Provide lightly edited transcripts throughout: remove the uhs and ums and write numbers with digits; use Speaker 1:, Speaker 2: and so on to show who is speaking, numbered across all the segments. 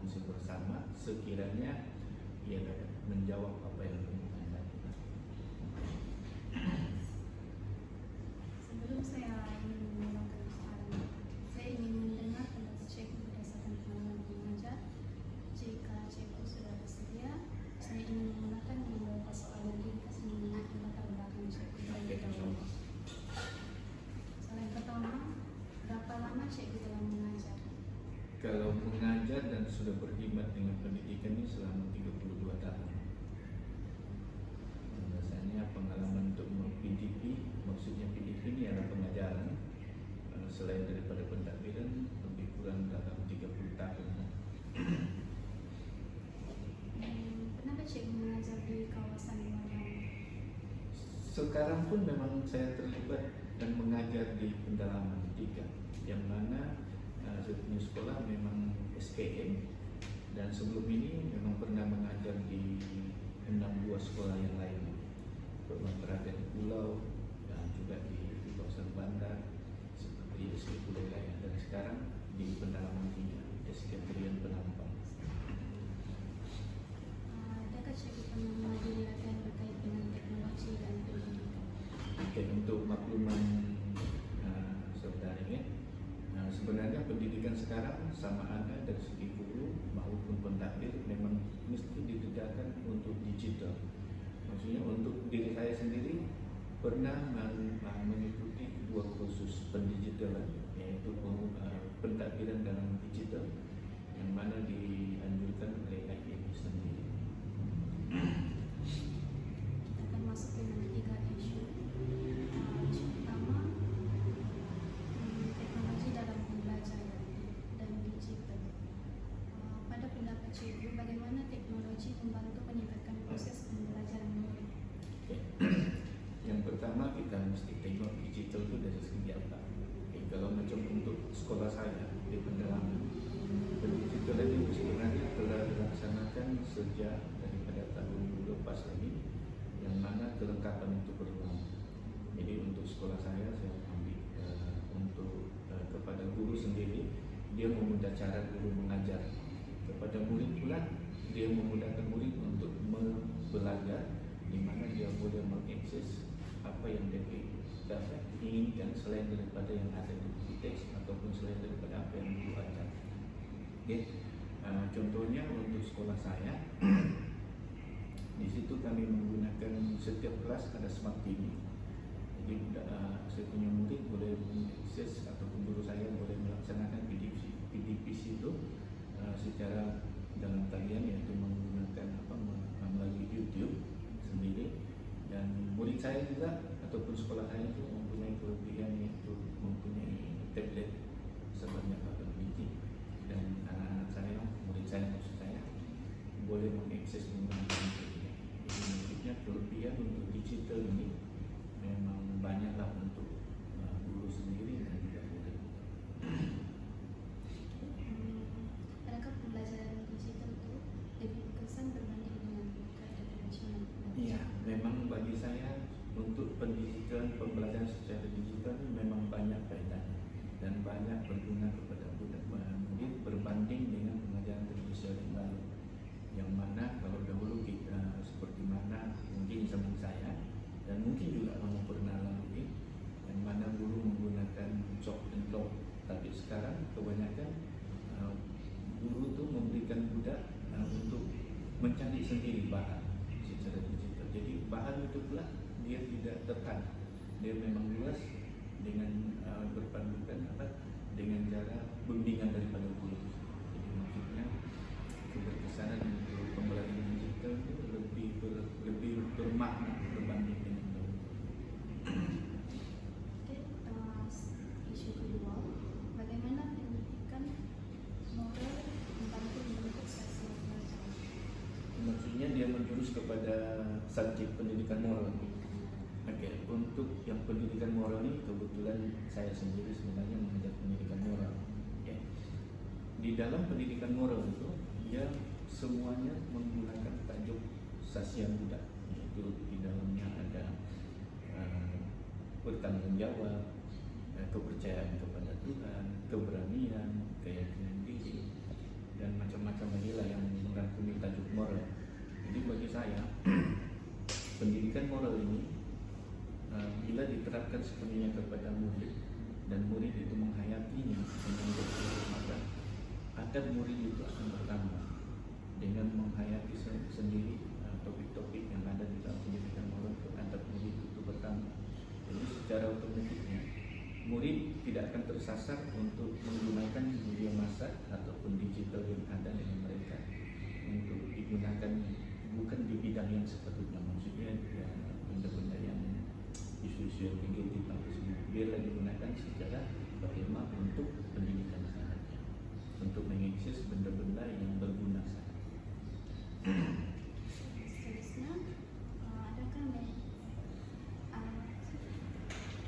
Speaker 1: berfungsi bersama sekiranya ia dapat menjawab apa yang diinginkan.
Speaker 2: Sebelum saya ingin menggunakan soalan, saya ingin mendengar pendapat Cikgu berdasarkan pengalaman mengajar. Jika Cikgu sudah bersedia, saya ingin menggunakan beberapa soalan ringkas mengenai latar belakang Cikgu terlebih dahulu. Soalan pertama, berapa lama Cikgu telah mengajar?
Speaker 1: Kalau mengajar dan sudah berkhidmat dengan pendidikan ini selama 32 tahun. Biasanya pengalaman untuk PDP, maksudnya PDP ini adalah pengajaran. Selain daripada pentadbiran, lebih kurang dalam 30 tahun.
Speaker 2: Pernahkah Cikgu mengajar di kawasan Warna?
Speaker 1: Sekarang pun memang saya terlibat dan mengajar di pendalaman 3, yang mana saya punya sekolah memang SKM, dan sebelum ini memang pernah mengajar di 6 buah sekolah yang lain, pernah berada di pulau dan juga di kawasan bandar seperti SK Pulau Gaya, dan sekarang di pendalaman 3 SK Trian Penampang.
Speaker 2: Adakah Cikgu pernah menghadiri latihan berkait dengan teknologi dan pendidikan?
Speaker 1: Oke, untuk makluman saudari, sebenarnya pendidikan sekarang sama ada dari segi guru maupun pentadbir memang mesti didedahkan untuk digital. Maksudnya untuk diri saya sendiri pernah mengikuti 2 kursus pendigitalan, yaitu pentadbiran dalam digital yang mana dianjurkan oleh IAB sendiri.
Speaker 2: Kita akan masuk dengan 3 isu. Isu pertama, teknologi dalam pembelajaran dan digital. Pada pendapat Cikgu, bagaimana teknologi membantu meningkatkan proses pembelajaran murid?
Speaker 1: Okay. Yang pertama kita mesti tengok digital itu dari segi apa. Okay. Kalau macam untuk sekolah saya di pendalaman, digital ini sebenarnya telah dilaksanakan sejak daripada tahun lepas lagi, yang mana kelengkapan itu perlu. Jadi untuk sekolah saya ambil untuk kepada guru sendiri, dia memudah cara guru mengajar. Kepada murid pula, dia memudahkan murid untuk belajar, di mana dia boleh mengakses apa yang dia dapat inginkan selain daripada yang ada di teks ataupun selain daripada apa yang guru ajar. Okay. Contohnya untuk sekolah saya, di situ kami menggunakan setiap kelas ada smart TV. Jadi saya punya murid boleh mengakses ataupun guru saya boleh melaksanakan PDPC itu secara dalam talian, yaitu menggunakan melalui YouTube sendiri. Dan murid saya juga ataupun sekolah saya itu mempunyai kelebihan, yaitu mempunyai tablet sebanyak 8 biji, dan anak-anak saya, murid saya maksud saya, boleh mengakses menggunakan itu. Jadi maksudnya kelebihan untuk digital ini memang banyaklah untuk guru sendiri dan juga murid.
Speaker 2: Adakah pembelajaran digital itu lebih berkesan berbanding dengan keadaan tradisional?
Speaker 1: Iya, memang bagi saya untuk pendidikan, pembelajaran secara digital ini memang banyak faedahnya dan banyak berguna kepada murid berbanding dengan pengajaran tradisional yang lalu, yang mana kalau dahulu kita seperti mana mungkin zaman saya dan mungkin juga kamu pernah lalui, yang mana guru menggunakan chalk and block, tapi sekarang kebanyakan guru itu memberikan budak untuk mencari sendiri bahan secara digital. Jadi bahan itu pula dia tidak tekan, dia memang luas dengan berpandukan dengan cara bimbingan daripada guru. Jadi maksudnya keberkesanan untuk pembelajaran digital itu lebih bermakna berbanding dengan dahulu.
Speaker 2: Isu kedua, bagaimana pendidikan moral membantu membentuk sosial belajar?
Speaker 1: Maksudnya dia menjurus kepada subjek pendidikan moral. Oke, untuk yang pendidikan moral ini kebetulan saya sendiri sebenarnya mengajar pendidikan moral. Oke. Di dalam pendidikan moral itu dia semuanya menggunakan tajuk sasian budak, yaitu di dalamnya ada bertanggung jawab, kepercayaan kepada Tuhan, keberanian, keyakinan diri, dan macam macam-macam lagi lah yang merangkumi tajuk moral. Jadi bagi saya pendidikan moral ini bila diterapkan sepenuhnya kepada murid dan murid itu menghayatinya dengan betul, maka adab murid itu akan bertambah dengan menghayati sendiri topik-topik yang ada di dalam pendidikan moral. Adab murid itu bertambah. Jadi secara otomatisnya murid tidak akan tersasar untuk menggunakan media massa ataupun digital yang ada dengan mereka untuk digunakan bukan di bidang yang sepatutnya, maksudnya ya, benda-benda yang isu-isu yang negatif atau semua biarlah digunakan secara bagaimana untuk pendidikan sahaja, untuk mengakses benda-benda yang berguna sahaja.
Speaker 2: Seterusnya,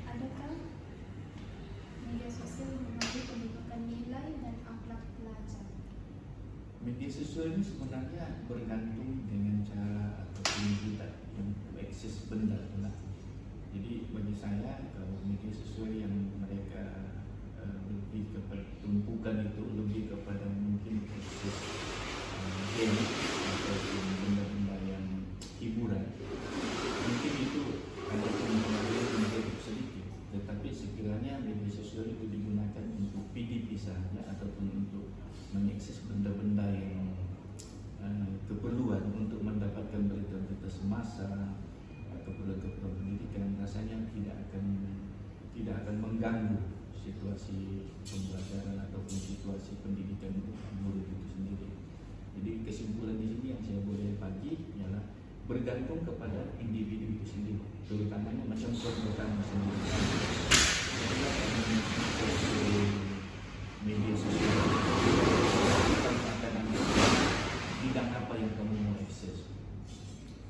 Speaker 2: adakah media sosial membantu pendidikan nilai dan akhlak pelajar?
Speaker 1: Media sosial ini sebenarnya bergantung dengan cara ataupun kita yang akses benda lah. Jadi bagi saya kalau media sosial yang mereka lebih kepada tumpukan itu lebih kepada mungkin akses game ataupun benda-benda yang hiburan, mungkin itu ada pengaruh negatif sedikit. Tetapi sekiranya media sosial itu digunakan untuk PDP saja ataupun untuk mengakses benda-benda yang keperluan untuk mendapatkan berita-berita semasa atau keperluan pendidikan, rasanya tidak akan mengganggu situasi pembelajaran ataupun situasi pendidikan murid itu sendiri. Jadi kesimpulan di sini yang saya boleh bagi ialah bergantung kepada individu itu sendiri, terutamanya macam kelompok sendiri. Media sosial bidang apa yang kamu mau akses,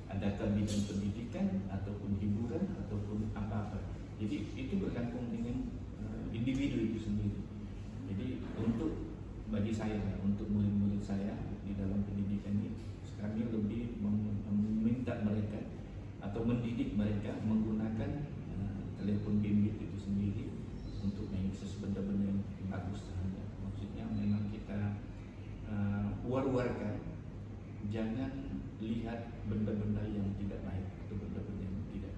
Speaker 1: adakah bidang pendidikan ataupun hiburan ataupun apa-apa. Jadi itu bergantung dengan individu itu sendiri. Jadi untuk bagi saya, untuk murid-murid saya di dalam pendidikan ini, kami lebih meminta mereka atau mendidik mereka menggunakan telepon bimbit itu sendiri untuk mengakses benda-benda yang bagus saja. Maksudnya memang kita war-warkan, jangan lihat benda-benda yang tidak baik atau benda-benda yang tidak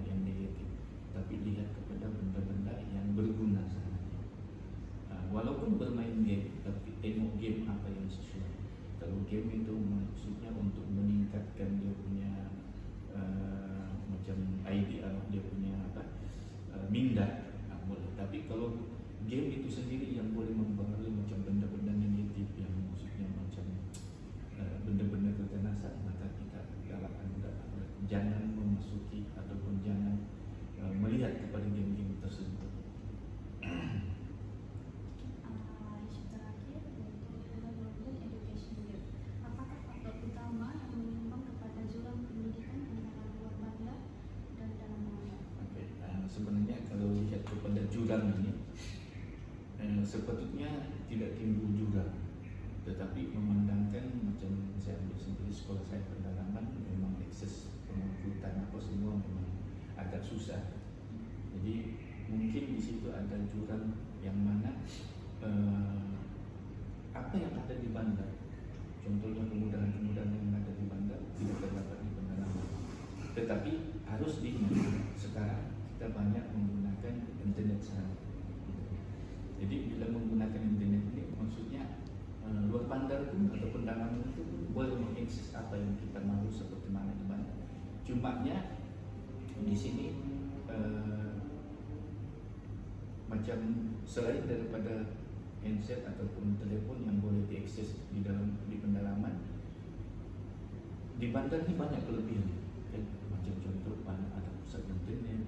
Speaker 1: yang negatif, tapi lihat kepada benda-benda yang berguna saja. Walaupun bermain game, tapi tengok game apa yang sesuai. Kalau game itu maksudnya untuk meningkatkan dia punya macam idea, dia punya minda, boleh. Tapi kalau game itu sendiri yang boleh mempengaruhi macam benda-benda negatif yang maksudnya macam benda-benda kekerasan, maka kita galakkan jangan memasuki ataupun jangan melihat kepada game-game tersebut.
Speaker 2: Isu terakhir yaitu Global Education Gap. Apakah faktor utama yang menyumbang kepada jurang pendidikan antara luar Banda dan dalam Banda?
Speaker 1: Okay. Sebenarnya kalau lihat kepada jurang ini, sepatutnya tidak timbul jurang, tetapi memandangkan macam saya ambil sendiri sekolah saya pendalaman, memang akses pengangkutan apa semua memang agak susah. Jadi mungkin di situ ada jurang yang mana apa yang ada di bandar, contohnya kemudahan-kemudahan yang ada di bandar tidak terdapat di pendalaman. Tetapi harus diingat sekarang kita banyak menggunakan internet sekarang. Jadi bila menggunakan internet ini maksudnya luar bandar pun atau pendalaman itu pun boleh mengakses apa yang kita mahu seperti mana di mana. Cumanya di sini macam selain daripada handset ataupun telepon yang boleh diakses di pendalaman, di bandar ini banyak kelebihan. Okay? Macam contoh ada pusat internet,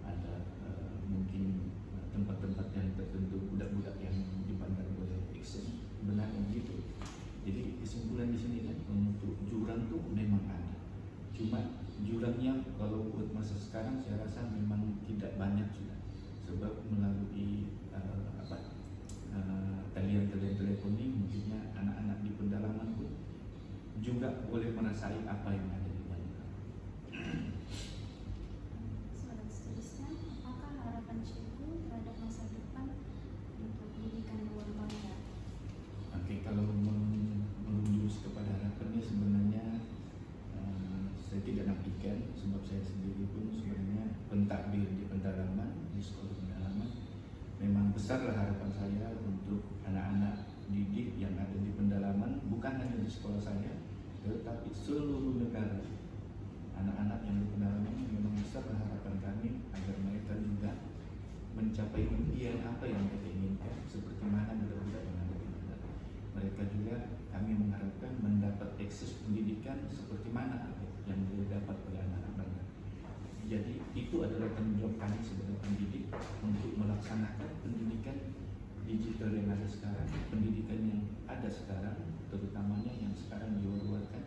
Speaker 1: ada mungkin tempat-tempat yang tertentu budak-budak yang di bandar boleh akses benar begitu. Jadi kesimpulan di sini kan untuk jurang tuh memang ada. Cuma jurangnya kalau buat masa sekarang saya rasa memang tidak banyak sudah. Sebab melalui talian-talian telepon ini mungkinnya anak-anak di pendalaman pun juga boleh merasai apa yang ada di bandar.
Speaker 2: Soalan seterusnya, apakah harapan cikgu terhadap masa depan untuk pendidikan luar Banda?
Speaker 1: Oke, kalau sebab saya sendiri pun sebenarnya pentadbir di pendalaman, di sekolah pendalaman. Memang besarlah harapan saya untuk anak-anak didik yang ada di pendalaman, bukan hanya di sekolah saya, tetapi seluruh negara. Anak-anak yang di pendalaman ini memang besarlah harapan kami agar mereka juga mencapai impian apa yang mereka inginkan, seperti mana budak-budak yang ada di pendalaman. Mereka juga kami mengharapkan mendapat akses pendidikan seperti mana yang didapat oleh anak-anak mereka. Jadi itu adalah tanggung jawab kami sebagai pendidik untuk melaksanakan pendidikan digital yang ada sekarang, pendidikan yang ada sekarang, terutamanya yang sekarang diwar-warkan,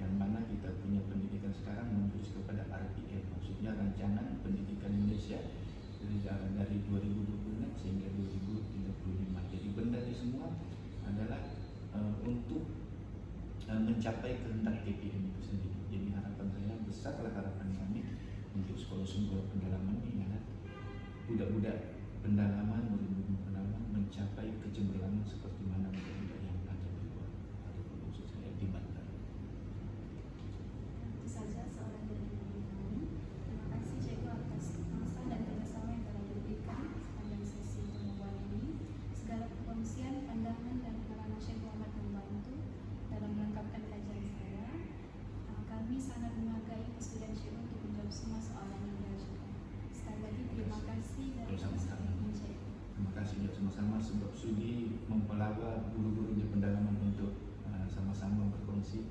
Speaker 1: yang mana kita punya pendidikan sekarang menuju kepada RPM, maksudnya Rancangan Pendidikan Indonesia dari 2026 sehingga 2035. Jadi benda ini semua adalah untuk mencapai kehendak TPM itu sendiri. Jadi harapan saya besarlah harapan kami untuk sekolah-sekolah pendalaman ini adalah budak-budak pendalaman, murid-murid pendalaman mencapai kecemerlangan seperti mana budak-budak yang ada di luar, ataupun maksud saya di bandar.
Speaker 2: Itu saja soalan dari kami. Terima kasih Cikgu atas masa dan kerjasama yang telah diberikan sepanjang sesi pertemuan ini. Segala kekongsian, pandangan dan pengalaman Cikgu amat membantu dalam melengkapkan kajian saya. Kami sangat menghargai kesudian Cikgu untuk menjawab semua soalan yang diajukan. Sekali lagi terima kasih dan
Speaker 1: Sama-sama.
Speaker 2: Cikgu.
Speaker 1: Terima kasih juga sama-sama sebab sudi mempelawa guru-guru di pendalaman untuk sama-sama berkongsi